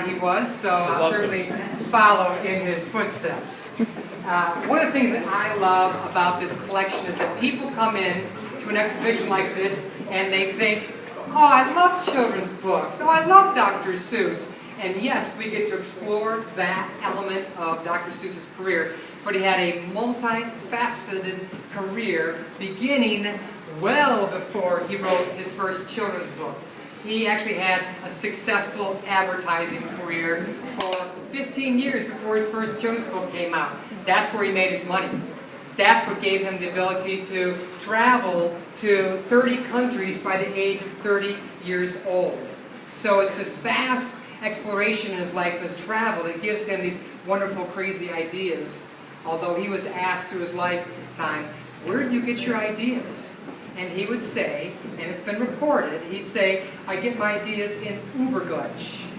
guy he was, so I'll certainly follow in his footsteps. One of the things that I love about this collection is that people come in to an exhibition like this and they think, oh, I love children's books, oh, I love Dr. Seuss. And yes, we get to explore that element of Dr. Seuss's career, but he had a multifaceted career beginning well before he wrote his first children's book. He actually had a successful advertising career for 15 years before his first children's book came out. That's where he made his money. That's what gave him the ability to travel to 30 countries by the age of 30 years old. So it's this vast exploration in his life, his travel, that gives him these wonderful, crazy ideas. Although he was asked through his lifetime, where do you get your ideas? And he would say, and it's been reported, he'd say, I get my ideas in Ubergutsch.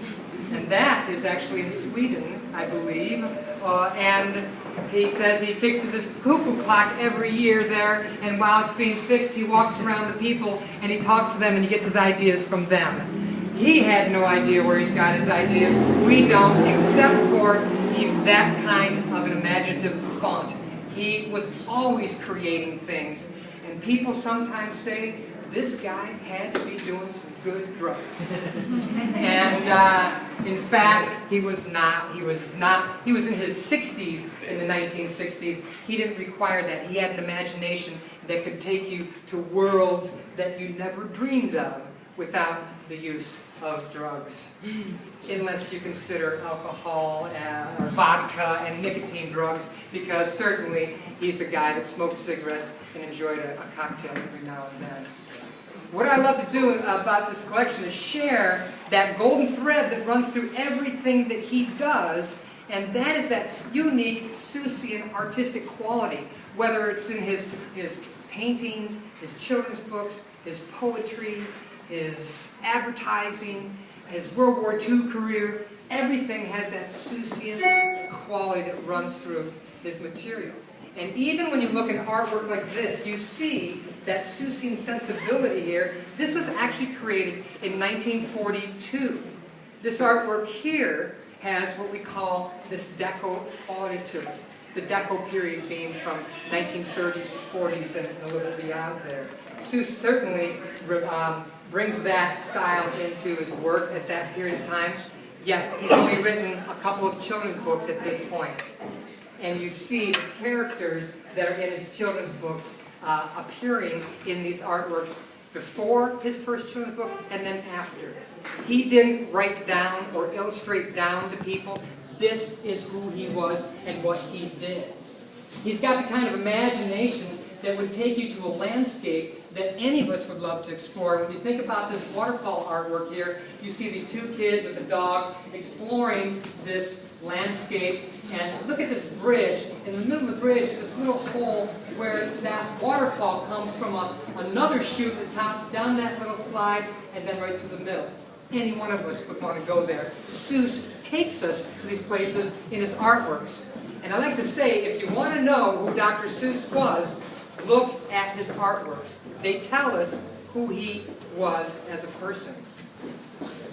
And that is actually in Sweden, I believe. And he says he fixes his cuckoo clock every year there, and while it's being fixed, he walks around the people and he talks to them and he gets his ideas from them. He had no idea where he's got his ideas. We don't, except for he's that kind of an imaginative font. He was always creating things. And people sometimes say, this guy had to be doing some good drugs. And in fact, he was not. He was in his 60s in the 1960s. He didn't require that. He had an imagination that could take you to worlds that you never dreamed of without the use of drugs. Unless you consider alcohol or vodka and nicotine drugs, because certainly he's a guy that smoked cigarettes and enjoyed a cocktail every now and then. What I love to do about this collection is share that golden thread that runs through everything that he does, and that is that unique Seussian artistic quality, whether it's in his paintings, his children's books, his poetry, his advertising, his World War II career. Everything has that Seussian quality that runs through his material. And even when you look at artwork like this, you see that Seussian sensibility here. This was actually created in 1942. This artwork here has what we call this deco quality to it. The deco period being from 1930s to 40s and a little beyond there. Seuss certainly brings that style into his work at that period of time, yet he's only written a couple of children's books at this point. And you see the characters that are in his children's books appearing in these artworks before his first children's book and then after. He didn't write down or illustrate down to people. This is who he was and what he did. He's got the kind of imagination that would take you to a landscape that any of us would love to explore. When you think about this waterfall artwork here, you see these two kids with a dog exploring this landscape. And look at this bridge. In the middle of the bridge is this little hole where that waterfall comes from another chute at the top, down that little slide, and then right through the middle. Any one of us would want to go there. Seuss takes us to these places in his artworks. And I like to say, if you want to know who Dr. Seuss was, look at his artworks. They tell us who he was as a person.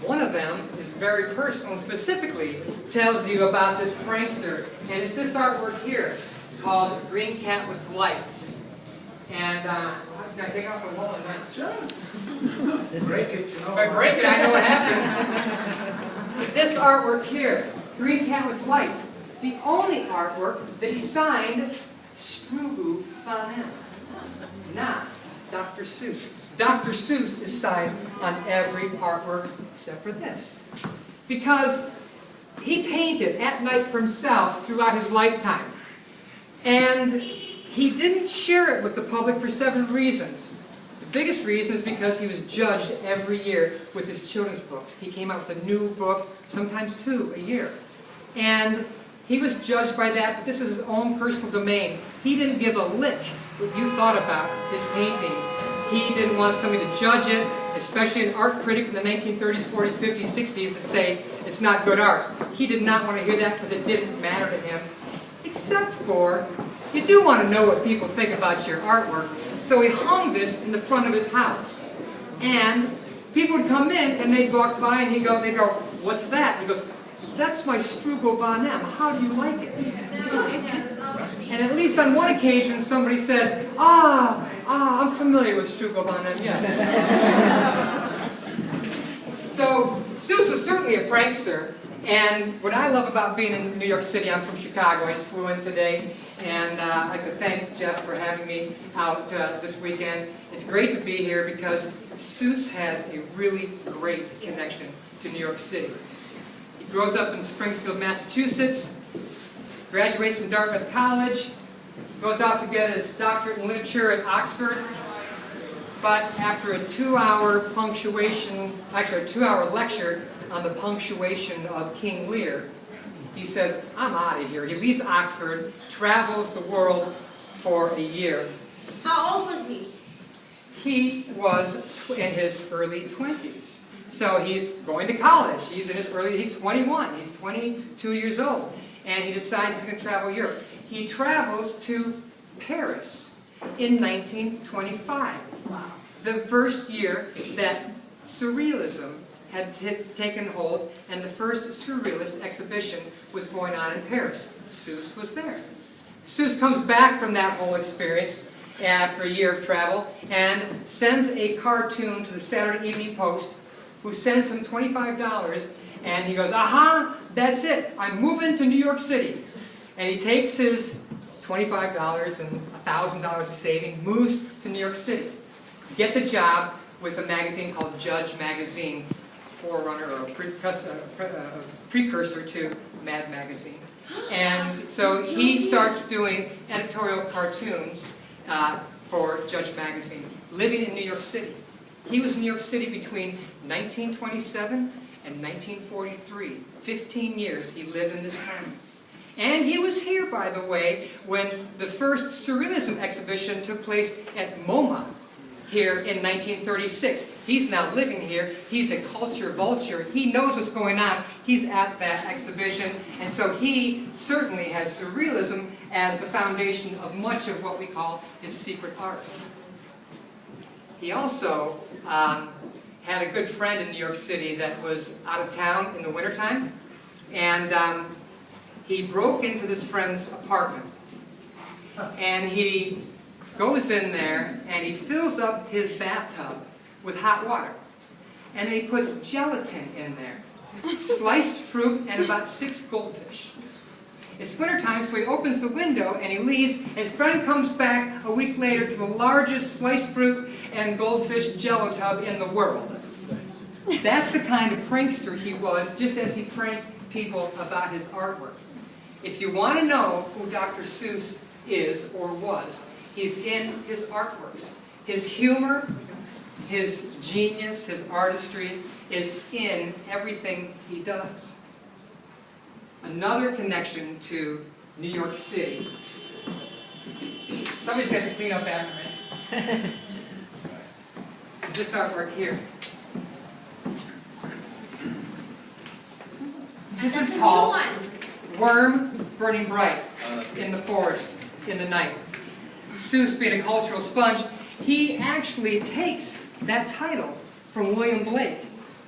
One of them is very personal and specifically tells you about this prankster. And it's this artwork here called Green Cat with Lights. And can I take it off the wall or not? Sure. Break it. If I break it, I know what happens. This artwork here, Green Cat with Lights, the only artwork that he signed Strubu Fanel, not Dr. Seuss. Dr. Seuss is signed on every artwork except for this. Because he painted at night for himself throughout his lifetime. And he didn't share it with the public for several reasons. The biggest reason is because he was judged every year with his children's books. He came out with a new book, sometimes two a year. And he was judged by that, but this was his own personal domain. He didn't give a lick what you thought about his painting. He didn't want somebody to judge it, especially an art critic in the 1930s, 40s, 50s, 60s that say it's not good art. He did not want to hear that because it didn't matter to him. Except for, you do want to know what people think about your artwork. So he hung this in the front of his house. And people would come in and they'd walk by and they'd go, "What's that?" He goes, "That's my Strugel von M. How do you like it?" And at least on one occasion, somebody said, I'm familiar with Strugel von M, yes. So, Seuss was certainly a prankster, and what I love about being in New York City, I'm from Chicago, I just flew in today, and I'd like to thank Jeff for having me out this weekend. It's great to be here because Seuss has a really great connection to New York City. He grows up in Springfield, Massachusetts, graduates from Dartmouth College, goes off to get his doctorate in literature at Oxford, but after a 2-hour lecture on the punctuation of King Lear, he says, "I'm out of here." He leaves Oxford, travels the world for a year. How old was he? He was in his early 20s. So he's going to college. He's 21. He's 22 years old. And he decides he's going to travel Europe. He travels to Paris in 1925. Wow. The first year that Surrealism had taken hold, and the first Surrealist exhibition was going on in Paris. Seuss was there. Seuss comes back from that whole experience after a year of travel and sends a cartoon to the Saturday Evening Post, who sends him $25, and he goes, "Aha, that's it, I'm moving to New York City." And he takes his $25 and $1,000 of saving, moves to New York City, gets a job with a magazine called Judge Magazine, forerunner or precursor to Mad Magazine. And so he starts doing editorial cartoons for Judge Magazine, living in New York City. He was in New York City between 1927 and 1943. 15 years he lived in this town. And he was here, by the way, when the first Surrealism exhibition took place at MoMA here in 1936. He's now living here. He's a culture vulture. He knows what's going on. He's at that exhibition. And so he certainly has Surrealism as the foundation of much of what we call his secret art. He also had a good friend in New York City that was out of town in the wintertime. And he broke into this friend's apartment. And he goes in there and he fills up his bathtub with hot water. And then he puts gelatin in there, sliced fruit, and about 6 goldfish. It's wintertime, so he opens the window and he leaves. His friend comes back a week later to the largest sliced fruit and goldfish jello tub in the world. That's the kind of prankster he was, just as he pranked people about his artwork. If you want to know who Dr. Seuss is or was, he's in his artworks. His humor, his genius, his artistry is in everything he does. Another connection to New York City. Somebody's got to clean up after me. Is this artwork here? This is called Worm Burning Bright in the Forest in the Night. Seuss, being a cultural sponge, he actually takes that title from William Blake.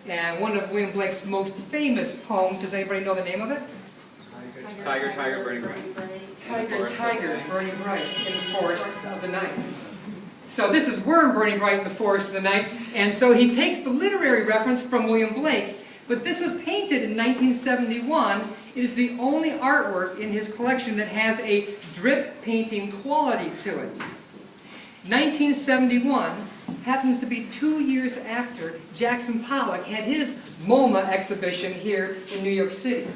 And one of William Blake's most famous poems, does anybody know the name of it? Tiger, tiger, burning bright. Tiger, tiger, burning bright in the forest of the night. So this is Worm burning bright in the forest of the night. And so he takes the literary reference from William Blake, but this was painted in 1971. It is the only artwork in his collection that has a drip painting quality to it. 1971 happens to be 2 years after Jackson Pollock had his MoMA exhibition here in New York City.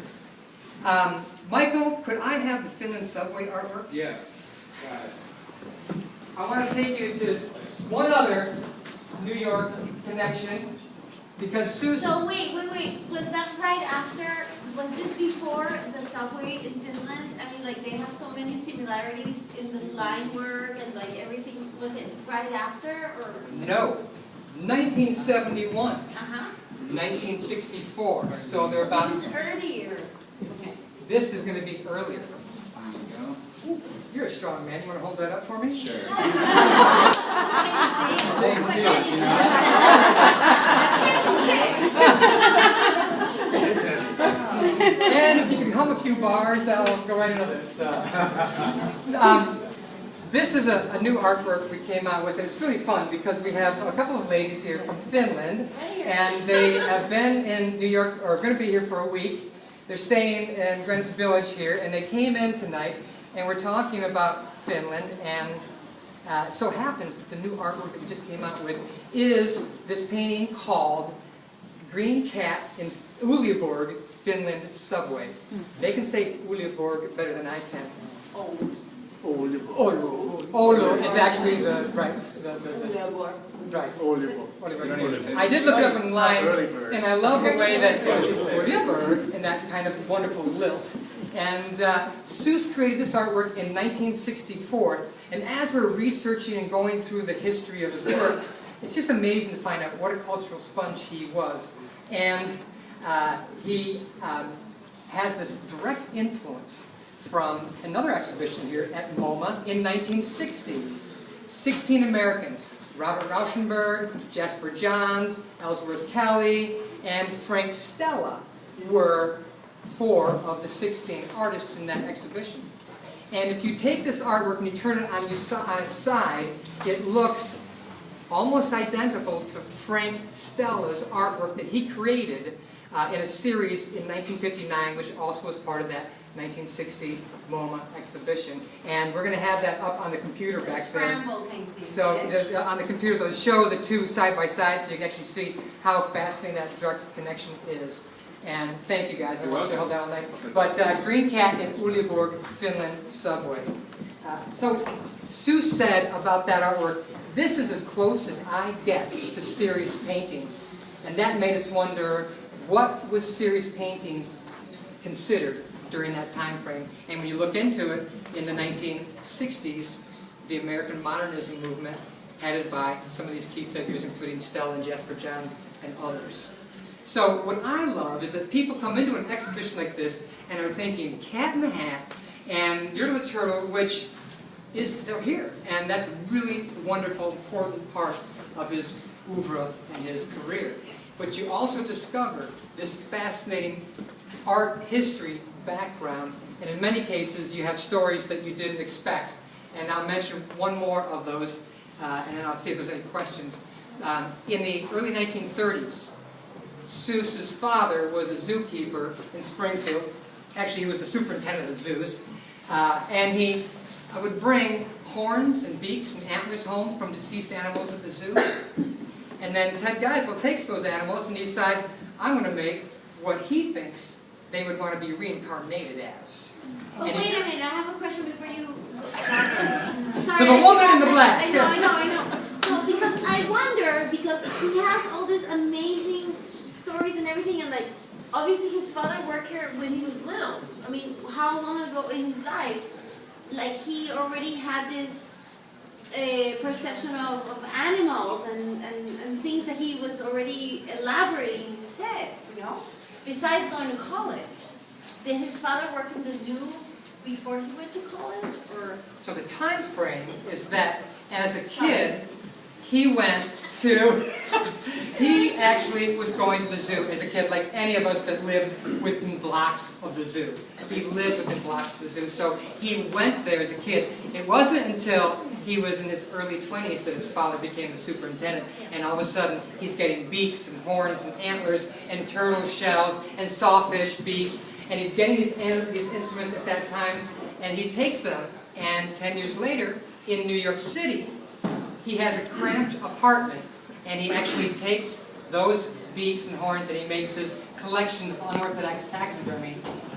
Michael, could I have the Finland subway artwork? Yeah. Got it. I want to take you to one other New York connection, because Seuss... So wait. Was that right after, was this before the subway in Finland? I mean, like, they have so many similarities in the line work and like everything. Was it right after or? No. 1971. 1964. Uh-huh. So they're about... This is earlier. Okay. This is going to be earlier. You're a strong man. You want to hold that up for me? Sure. This And if you can hum a few bars, I'll go right into this. This is a new artwork we came out with. It's really fun because we have a couple of ladies here from Finland, and they have been in New York, or are going to be here for a week. They're staying in Greenwich Village here, and they came in tonight, and we're talking about Finland, and it so happens that the new artwork that we just came out with is this painting called Green Cat in Uleåborg, Finland subway. They can say Uleåborg better than I can. Oulu is actually the right. Right. I did look it up online, and I love the way that Uleåborg and that kind of wonderful lilt. And Seuss created this artwork in 1964, and as we're researching and going through the history of his work, it's just amazing to find out what a cultural sponge he was. And he has this direct influence from another exhibition here at MoMA in 1960. 16 Americans, Robert Rauschenberg, Jasper Johns, Ellsworth Kelly, and Frank Stella were 4 of the 16 artists in that exhibition. And if you take this artwork and you turn it on its side, it looks almost identical to Frank Stella's artwork that he created in a series in 1959, which also was part of that 1960 MoMA exhibition. And we're going to have that up on the computer back there. Scramble painting. So on the computer, they'll show the two side by side so you can actually see how fascinating that direct connection is. And thank you guys. I want you to hold that all night. But Green Cat in Uleåborg, Finland subway. So Seuss said about that artwork, this is as close as I get to serious painting. And that made us wonder, what was serious painting considered during that time frame? And when you look into it, in the 1960s, the American modernism movement, headed by some of these key figures, including Stella and Jasper Johns and others. So what I love is that people come into an exhibition like this and are thinking Cat in the Hat and Yertle the Turtle, which is, they're here. And that's a really wonderful, important part of his oeuvre and his career. But you also discover this fascinating art history background, and in many cases you have stories that you didn't expect. And I'll mention one more of those, and then I'll see if there's any questions. In the early 1930s, Seuss's father was a zookeeper in Springfield. Actually, he was the superintendent of the zoos. And he would bring horns and beaks and antlers home from deceased animals at the zoo. And then Ted Geisel takes those animals and he decides, I'm going to make what he thinks they would want to be reincarnated as. But wait a minute, I have a question before you... Sorry, To the woman in the black. I know. So, because I wonder, because he has all these amazing stories and everything, and like, obviously his father worked here when he was little. I mean, how long ago in his life? Like, he already had this perception of animals and things that he was already elaborating in his head, you know? Besides going to college. Did his father work in the zoo before he went to college, or? So the time frame is that as a kid, he went to, he actually was going to the zoo as a kid, like any of us that lived within blocks of the zoo. He lived within blocks of the zoo, so he went there as a kid. It wasn't until he was in his early 20s that his father became the superintendent, and all of a sudden he's getting beaks and horns and antlers and turtle shells and sawfish beaks, and he's getting these instruments at that time, and he takes them, and 10 years later, in New York City, he has a cramped apartment, and he actually takes those beaks and horns and he makes his collection of unorthodox taxidermy.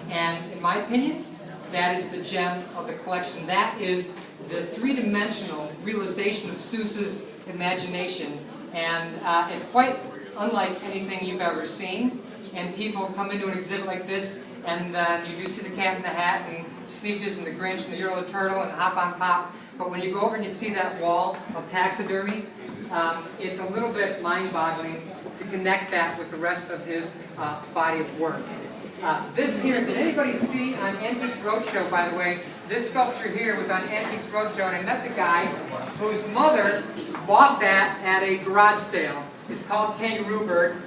And in my opinion, that is the gem of the collection. That is the three-dimensional realization of Seuss's imagination. And it's quite unlike anything you've ever seen. And people come into an exhibit like this, and you do see the Cat in the Hat, and Sneetches, and the Grinch, and the Yertle the Turtle, and Hop on Pop. But when you go over and you see that wall of taxidermy, it's a little bit mind-boggling to connect that with the rest of his body of work. This here, did anybody see on Antiques Roadshow, by the way, this sculpture here was on Antiques Roadshow, and I met the guy whose mother bought that at a garage sale. It's called Kangaroo Bird.